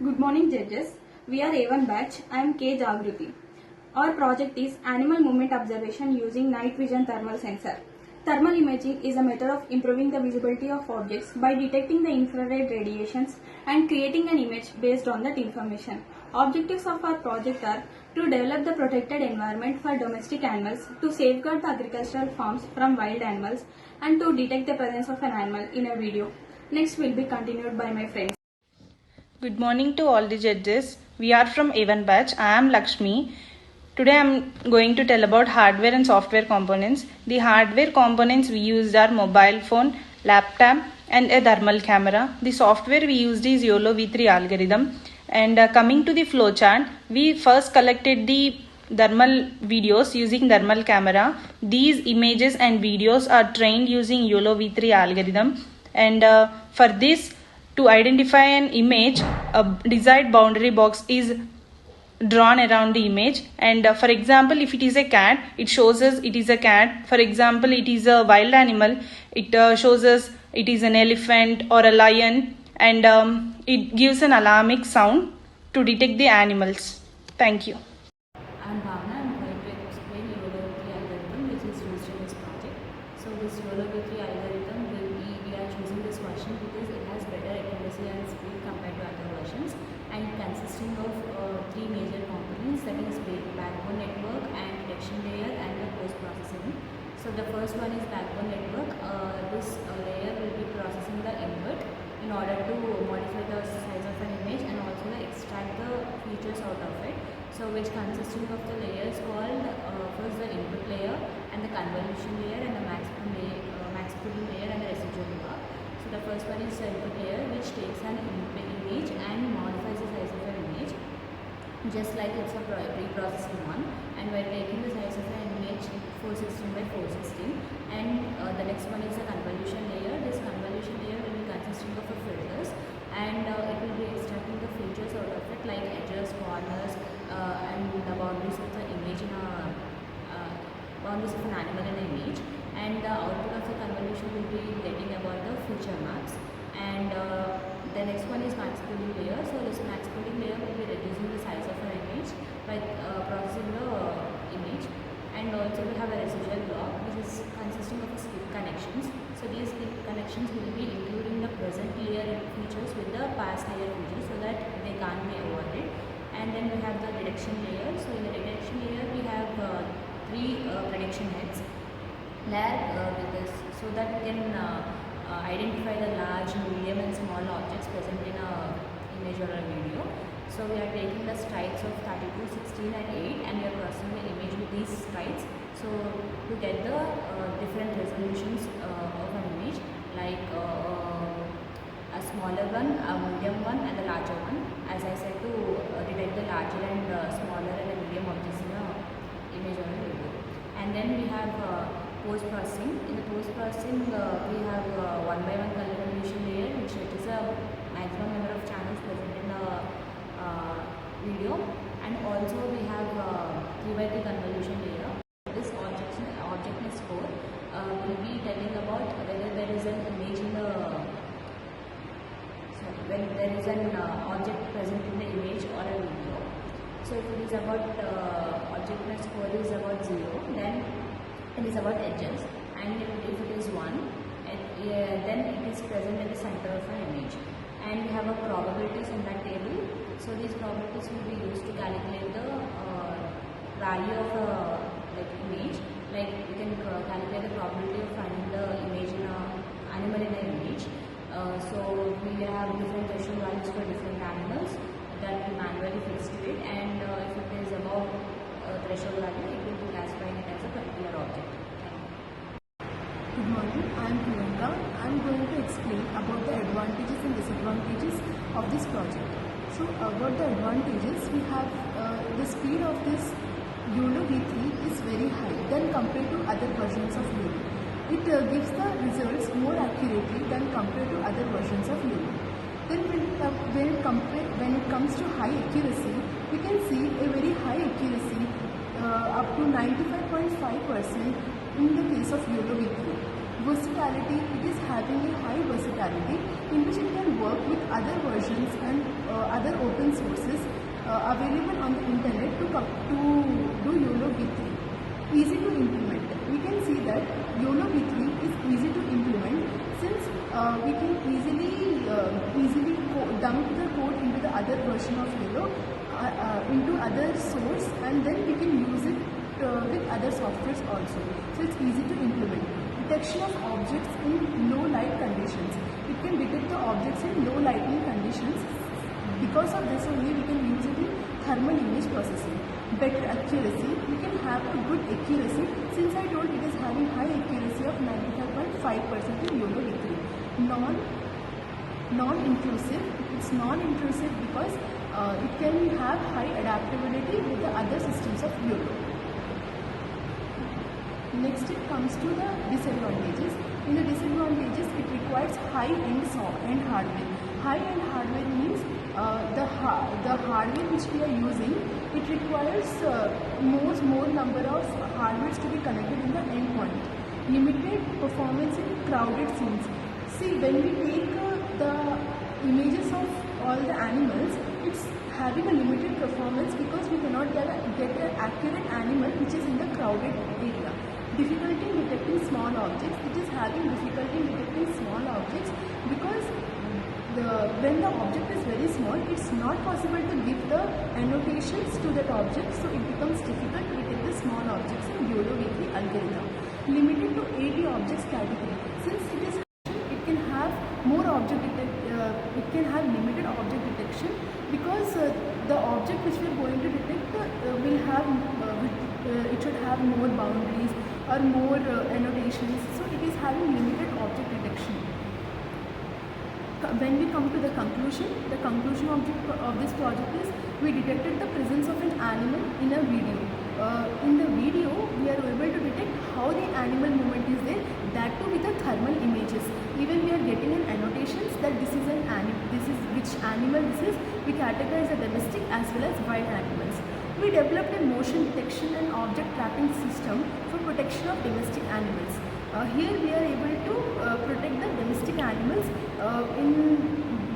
Good morning, judges. We are A1 batch. I am K. Jagruti. Our project is animal movement observation using night vision thermal sensor. Thermal imaging is a method of improving the visibility of objects by detecting the infrared radiations and creating an image based on that information. Objectives of our project are to develop the protected environment for domestic animals, to safeguard the agricultural farms from wild animals, and to detect the presence of an animal in a video. Next will be continued by my friends. Good morning to all the judges. We are from A1 batch. I am Lakshmi. Today I am going to tell about hardware and software components. The hardware components we used are mobile phone, laptop and a thermal camera. The software we used is YOLO V3 algorithm. And coming to the flowchart, we first collected the thermal videos using thermal camera. These images and videos are trained using YOLO V3 algorithm. And for this, to identify an image, a desired boundary box is drawn around the image. And for example, if it is a cat, it shows us it is a cat. For example, it is a wild animal, it shows us it is an elephant or a lion, and it gives an alarmic sound to detect the animals. Thank you. I'm Bhavna. I'm going to explain YOLO V3 algorithm which is used in this project. So this YOLO V3 algorithm we are choosing this version because it has better accuracy and speed compared to other versions, and consisting of three major components, that is backbone network and detection layer and the post processing. So the first one is backbone network. This layer will be processing the input in order to modify the size of an image and also extract the features out of it. So which consisting of the layers called first the input layer and the convolution layer and the max pooling layer and the residual layer. So the first one is the input layer, which takes an image and modifies the size of an image, just like it's a pre-processing one, and we're taking the size of an image 416 by 416. And the next one is the convolution layer. This convolution layer will be consisting of filters, and it will be extracting the features out of it, like edges, corners, and the boundaries of the image in a boundaries of an animal in an image. And the output of the convolution will be getting about the feature maps. And the next one is max pooling layer. So this max pooling layer will be reducing the size of an image by processing the image. And also we have a residual block which is consisting of skip connections. So these skip connections will be including the present layer features with the past layer features so that they can't be avoided. And then we have the detection layer. So in the detection layer we have three prediction heads with this, so that we can identify the large, medium and small objects present in a image or a video. So we are taking the strides of 32, 16 and 8, and we are processing the image with these strides. So to get the different resolutions of an image, like a smaller one, a medium one and a larger one. As I said, to detect the larger and smaller and the medium objects in a image or a video. And then we have post processing. In the post processing, we have one by one convolution layer, which is a maximum number of channels present in the video, and also we have 3 by 3 convolution layer. This objectness score will be telling about whether there is an image in the when there is an object present in the image or a video. So if it is about objectness score is about 0, then it is about edges, and if it is 1, then it is present at the center of an image. And we have a probabilities in that table. So these probabilities will be used to calculate the value of a image. Like you can calculate the probability of finding the image in an animal in an image. So we have different threshold values for different animals that we manually fix to it, and if it is above threshold value, it will be classifying it as a particular object. Good morning, I am Priyanka. I am going to explain about the advantages and disadvantages of this project. So about the advantages, we have the speed of this YOLO V3 is very high than compared to other versions of YOLO. It gives the results more accurately than compared to other versions of YOLO. Then when it comes to high accuracy, we can see a very high accuracy up to 95.5% in the case of YOLO V3. Versatility, it is having a high versatility in which it can work with other versions and other open resources available on the internet to do YOLO V3. Easy to implement. We can see that YOLO V3 is easy to implement since we can easily dump the code into the other version of YOLO, into other source, and then we can use it with other softwares also. So it's easy to implement. Detection of objects in low light conditions. It can detect the objects in low lighting conditions. Because of this only we can use it in thermal image processing. Better accuracy. We can have a good accuracy since I told it is having high accuracy of 95.5% in YOLO V3. Non-intrusive. It's non-intrusive because it can have high adaptability with the other systems of YOLO. Next it comes to the disadvantages. In the disadvantages, it requires high-end hardware. High-end hardware means the hardware which we are using, it requires more number of hardwares to be connected in the endpoint. Limited performance in crowded scenes. See, when we take the images of all the animals, it's having a limited performance because we cannot get an accurate animal which is in the crowded area. Difficulty in detecting small objects. It is having difficulty in detecting small objects because when the object is very small, it's not possible to give the annotations to that object, so it becomes difficult to detect the small objects in YOLO V3 algorithm. Limited to 80 objects category. Since it is, it can have more it can have limited object detection because the object which we are going to detect will have it should have more boundaries or more annotations, so it is having limited object detection. When we come to the conclusion of this project is we detected the presence of an animal in a video. In the video, we are able to detect how the animal movement is there, that too with the thermal images. Even we are getting an annotations that this is an which animal this is. We categorize the domestic as well as wild animals. We developed a motion detection and object tracking system for protection of domestic animals. Here we are able to protect the domestic animals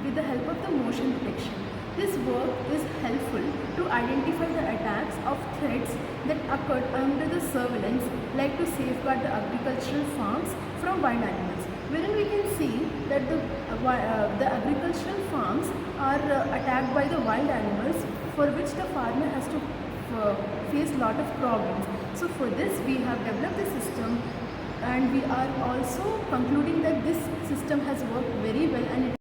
with the help of the motion detection. This work is helpful to identify the attacks of threats that occurred under the surveillance, like to safeguard the agricultural farms from wild animals. Wherein we can see that the agricultural farms are attacked by the wild animals, for which the farmer has to face a lot of problems. So for this we have developed the system, and we are also concluding that this system has worked very well and it